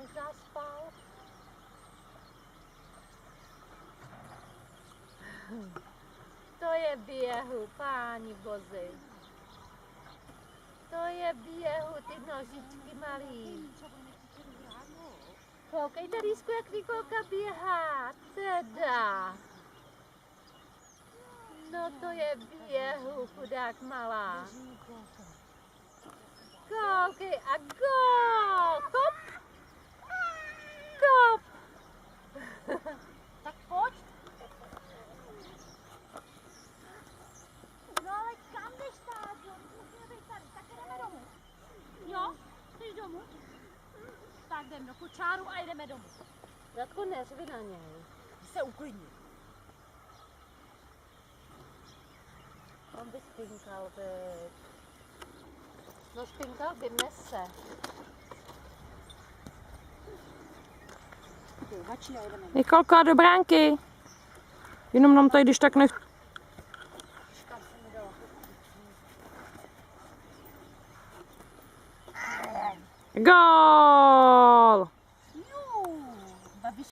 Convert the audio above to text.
možná spal. To je běhu, páni bozy. To je běhu, ty nožičky malý. Koukejte, Rýsku, jak Nikolka běhá, teda. No to je běhu, chudák malá. Koukej a gól! Kop! Kop! Tak pojď. No ale kam jdeš stát, jo? Musíme být tady, tak jdeme domů. Jo? Jdeš domů? Tak jdem do kočáru a jdeme domů. Radko, neřvi na něj. Se uklidni. On by spinkal, viď. No spinkal by, nese. Nikolka, do bránky. Jenom nám tady, když tak nech... Gól!